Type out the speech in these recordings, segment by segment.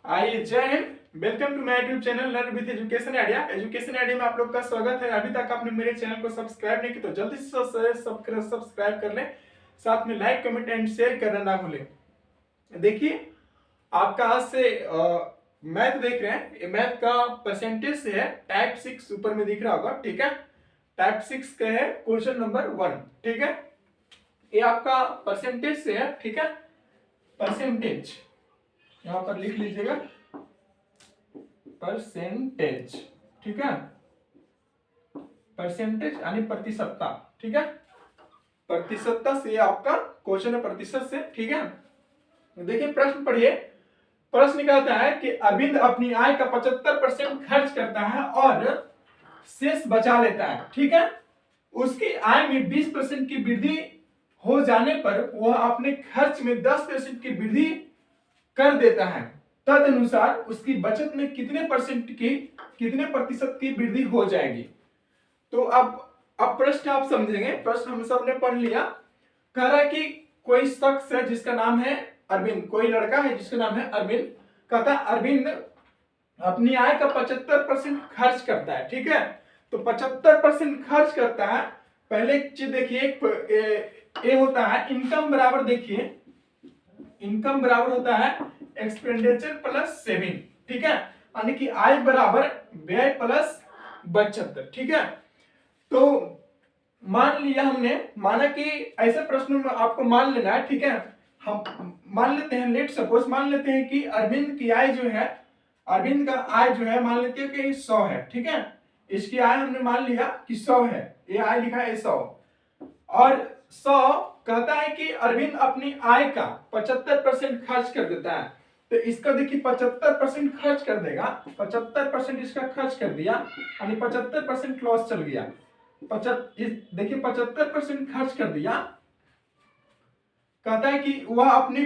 आइए, जय हिंद। Welcome to my YouTube channel learn with education idea. Education idea में आप लोग का स्वागत है। अभी तक आपने मेरे चैनल को सब्सक्राइब नहीं किया तो जल्दी से सब्सक्राइब कर लें, साथ में लाइक कमेंट एंड शेयर करना ना भूलें। देखिए, आपका आज से मैथ देख रहे हैं। ये मैथ का परसेंटेज से है, टाइप 6 ऊपर में दिख रहा होगा, ठीक है। टाइप 6 का है क्वेश्चन नंबर 1, ठीक है। ये आपका परसेंटेज से है, ठीक है। परसेंटेज यहां पर लिख लीजिएगा, परसेंटेज, ठीक है। परसेंटेज यानी प्रतिशतता, ठीक है। प्रतिशतता से आपका क्वेश्चन है, प्रतिशत से, ठीक है। देखिए प्रश्न पढ़िए। प्रश्न कहता है कि अरविंद अपनी आय का 75% खर्च करता है और शेष बचा लेता है, ठीक है। उसकी आय में 20% की वृद्धि हो जाने पर वह अपने खर्च में 10% की वृद्धि कर देता है। तदनुसार उसकी बचत में कितने प्रतिशत की वृद्धि हो जाएगी। तो अब प्रश्न आप समझेंगे। प्रश्न हम सबने पढ़ लिया। कह रहा है कि कोई शख्स है जिसका नाम है अरविंद, कोई लड़का है जिसका नाम है अरविंद। कहता है अरविंद अपनी आय का 75% खर्च करता है, ठीक है। तो 75% खर्च करता है। पहले चीज देखिए, ये होता है इनकम बराबर, देखिए इनकम बराबर होता है एक्सपेंडिचर प्लस सेविंग, ठीक है। यानी कि आय बराबर व्यय प्लस बचत, ठीक है। तो मान लिया हमने, माना कि ऐसे प्रश्नों में आपको मान लेना है, ठीक है। हम मान लेते हैं, लेट सपोज मान लेते हैं कि अरविंद की आय जो है, अरविंद का आय जो है मान लेते हैं कि 100 है, ठीक है। इसकी आय हमने मान लिया कि 100 है, ये आय लिखा है 100। और 100 कहता है कि अरविंद अपनी आय का 75% खर्च कर देता है। तो इसका देखिए 75% खर्च कर देगा, 75% इसका खर्च कर दिया, यानी 75% लॉस चल गया। देखिए 75% खर्च कर दिया। कहता है कि वह अपनी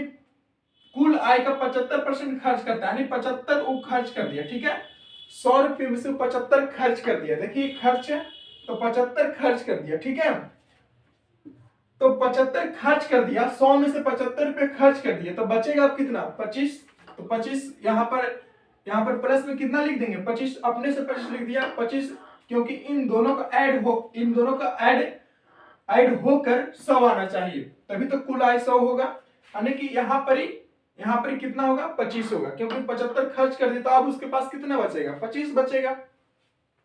कुल आय का 75% खर्च करता है, यानी 75 वो खर्च कर दिया, ठीक है। 100 रुपये में से 75 खर्च कर दिया। देखिए खर्च है तो 75 खर्च कर दिया, ठीक है। तो 75 खर्च कर दिया, 100 में से 75 रुपए खर्च कर दिया, तो बचेगा अब कितना, 25। तो 25 यहाँ पर प्लस में कितना लिख देंगे, 25 अपने से 25 लिख दिया, 25, क्योंकि इन दोनों का ऐड होकर 100 आना चाहिए, तभी तो कुल आय 100 होगा। यानी कि यहाँ पर ही कितना होगा, 25 होगा, क्योंकि 75 खर्च कर दिया। तो अब उसके पास कितना बचेगा, 25 बचेगा।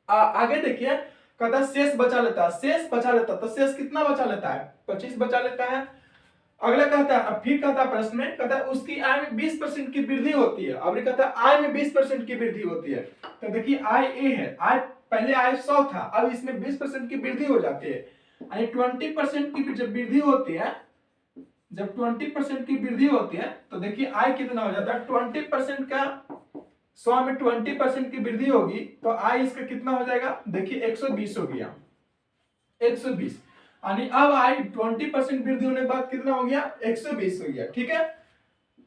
आगे देखिए, कहता शेष बचा लेता है, शेष बचा लेता, तो शेष कितना बचा लेता है, 25 बचा लेता है। अगला कहता है, अब फिर कहता है प्रश्न में, कहता है उसकी आय में 20% की वृद्धि होती है। अब कहता है आय में 20% की वृद्धि होती है। तो देखिए आय ए है, आय पहले आय 100 था, अब इसमें 20% की वृद्धि हो जाती है, यानी 20% की जब वृद्धि होती है, जब 20% की वृद्धि होती है, तो देखिए आय कितना हो जाता है, 20% का 100 में 20% की वृद्धि होगी तो आय इसका कितना हो जाएगा, देखिए 120 हो गया, 120। यानी अब आय 20% वृद्धि होने के बाद कितना हो गया, 120 हो गया, ठीक है।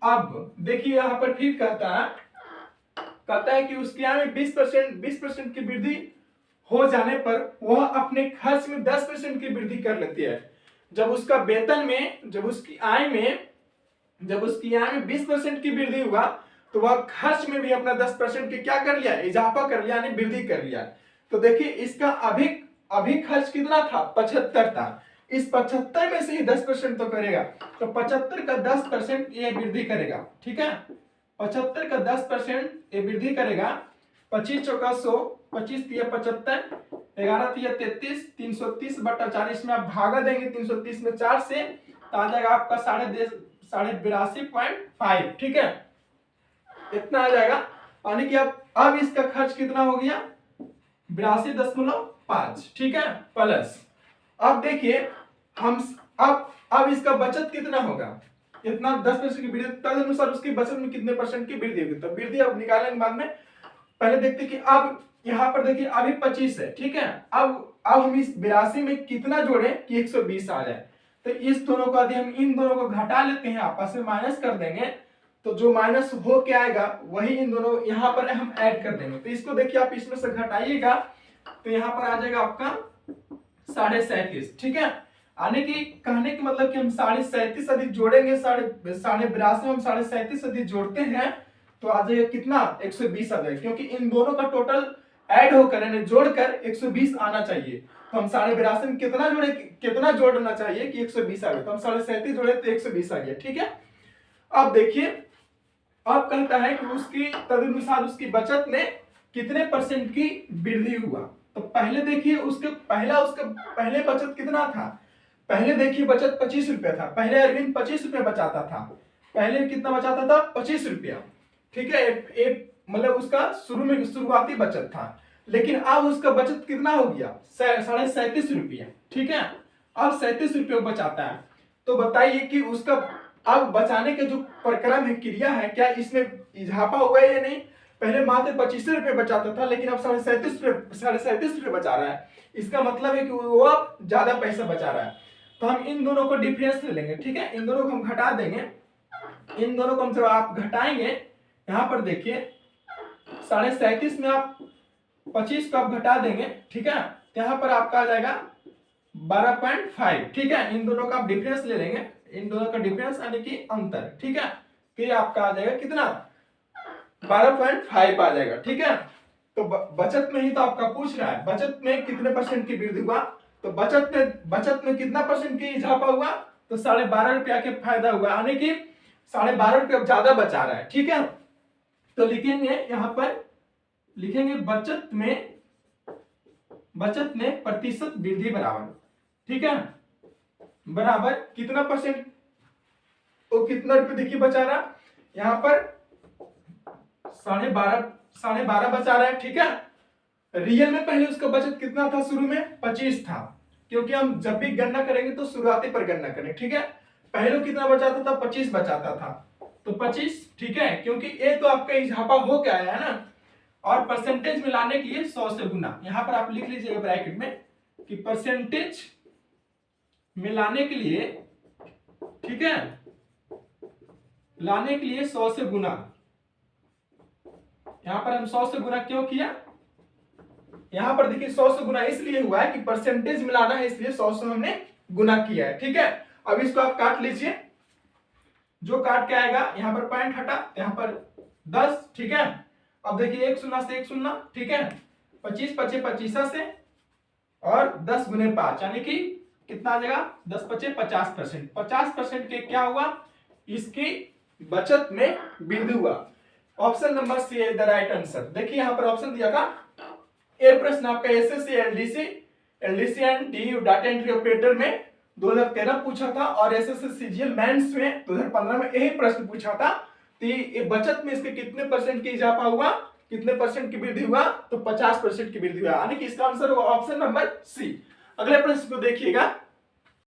अब देखिए यहां पर फिर कहता है कि उसकी आय में 20% की वृद्धि हो जाने पर वह अपने खर्च में 10% की वृद्धि कर लेती है। जब उसका वेतन में, जब उसकी आय में 20% की वृद्धि हुआ तो वह खर्च में भी अपना 10% की क्या कर लिया, इजाफा कर लिया, यानी वृद्धि कर लिया। तो देखिए इसका अभी खर्च कितना था, 75 था। इस 75 में से ही 10% तो करेगा, तो 75 का 10% ये वृद्धि करेगा, ठीक है। 75 का 10% ये वृद्धि करेगा। 25 चौका 100, 25 तिया 75, 11 तिया 33, 330/4 में आप भागा देंगे 330 में 4 से, तो आ जाएगा आपका 82.5, ठीक है। इतना आ जाएगा। यानी कि अब इसका खर्च कितना हो गया, 82.5, ठीक है, प्लस। अब देखिए हम अब इसका बचत कितना होगा, इतना 10% की वृद्धि, तदनुसार उसकी बचत में कितने परसेंट की वृद्धि होगी। तो वृद्धि अब निकालने के बाद में पहले देखते कि अब यहाँ पर देखिए अभी 25 है, ठीक है। अब हम इस 82 में कितना जोड़े कि 120 आ जाए। तो इस दोनों को यदि हम इन दोनों को घटा लेते हैं, आपस में माइनस कर देंगे, तो जो माइनस हो के आएगा वही इन दोनों यहाँ पर हम ऐड कर देंगे। तो इसको देखिए आप इसमें से घटाइएगा तो यहाँ पर आ जाएगा आपका 37.5, ठीक है। आने की कहने की मतलब कि हम 37.5 अधिक जोड़ेंगे, 82.5 में हम 37.5 अधिक जोड़ते हैं तो आ जाएगा कितना 120 आ जाएगा, क्योंकि इन दोनों का टोटल ऐड होकर यानी जोड़कर 120 आना चाहिए। तो हम 82.5 में कितना जोड़े, कितना जोड़ना चाहिए कि 120 आ गया, तो हम 37.5 जोड़े तो 120 आ गया। ठीक है, अब देखिए अब कहता है कि उसकी तदनुसार उसकी बचत में कितने परसेंट की वृद्धि हुआ। तो पहले देखिए उसका पहले बचत कितना था, पहले देखिए बचत 25 रुपया था, पहले अरविंद 25 रुपया बचाता था, पहले कितना बचाता था 25 रुपया। ठीक है, मतलब उसका शुरू में शुरुआती बचत था, लेकिन अब उसका बचत कितना हो गया 37.5 रुपया। ठीक है, अब 37 रुपये बचाता है। तो बताइए कि उसका अब बचाने के जो प्रक्रम है, क्रिया है, क्या इसमें इजाफा हुआ है या नहीं। पहले मात्र 25 रुपये बचाता था, लेकिन अब 37.5 रुपये बचा रहा है। इसका मतलब है कि वो अब ज्यादा पैसा बचा रहा है। तो हम इन दोनों को डिफरेंस ले लेंगे। ठीक है, इन दोनों को हम घटा देंगे, इन दोनों को हम जब आप घटाएंगे, यहाँ पर देखिए 37.5 में आप 25 को आप घटा देंगे। ठीक है, यहाँ पर आपका आ जाएगा 12.5। ठीक है, इन दोनों का आप डिफरेंस ले लेंगे, इन दोनों का डिफरेंस यानी कि अंतर। ठीक है, फिर आपका आ जाएगा कितना 12.5 आ जाएगा। ठीक है, तो बचत में ही तो आपका पूछ रहा है, बचत में कितने परसेंट की वृद्धि हुआ। तो बचत में कितना परसेंट की इजाफा हुआ, तो 12.5 रुपया के फायदा हुआ, यानी कि 12.5 रुपया ज्यादा बचा रहा है। ठीक है, तो लिखेंगे यहां पर, लिखेंगे बचत में प्रतिशत वृद्धि बराबर। ठीक है, बराबर कितना परसेंट, तो कितना रुपये देखिए बचा रहा, यहां पर 12.5 बचा रहा है। ठीक है, रियल में पहले उसका बचत कितना था, शुरू में 25 था, क्योंकि हम जब भी गणना करेंगे तो शुरुआती पर गणना करें। ठीक है, पहले कितना बचाता था 25 बचाता था, तो 25। ठीक है, क्योंकि ये तो आपका इजाफा हो के आया है ना, और परसेंटेज में लाने के लिए 100 से गुना, यहां पर आप लिख लीजिएगा ब्रैकेट में कि परसेंटेज में लाने के लिए, ठीक है, लाने के लिए 100 से गुना। यहां पर हम 100 से गुना क्यों किया, यहां पर देखिए 100 से गुना इसलिए हुआ है कि परसेंटेज मिलाना है, इसलिए 100 से हमने गुना किया है। ठीक है, अब इसको आप काट लीजिए, जो काट के आएगा यहां पर पॉइंट हटा, यहां पर 10। ठीक है, अब देखिए 1 शून्य से 1 शून्य। ठीक है, 25 पचे 25 से, और 10 गुने 5 यानी कि कितना आ जाएगा 10 पचे 50%। 50% के क्या हुआ, इसकी बचत में वृद्धि हुआ। Option number C is the right answer. देखिए यहां पर ऑप्शन दिया था, ए प्रश्न आपका SSC LDC and DU data entry operator में 2013 पूछा था, और एसएससी सीजीएल मेंस में 2015 में यही प्रश्न पूछा था। तो ये बचत में इसके कितने परसेंट की इजाफा हुआ, कितने परसेंट की वृद्धि हुआ, तो 50% की वृद्धि हुआ, यानी कि इसका आंसर होगा ऑप्शन नंबर सी। अगले प्रश्न को देखिएगा,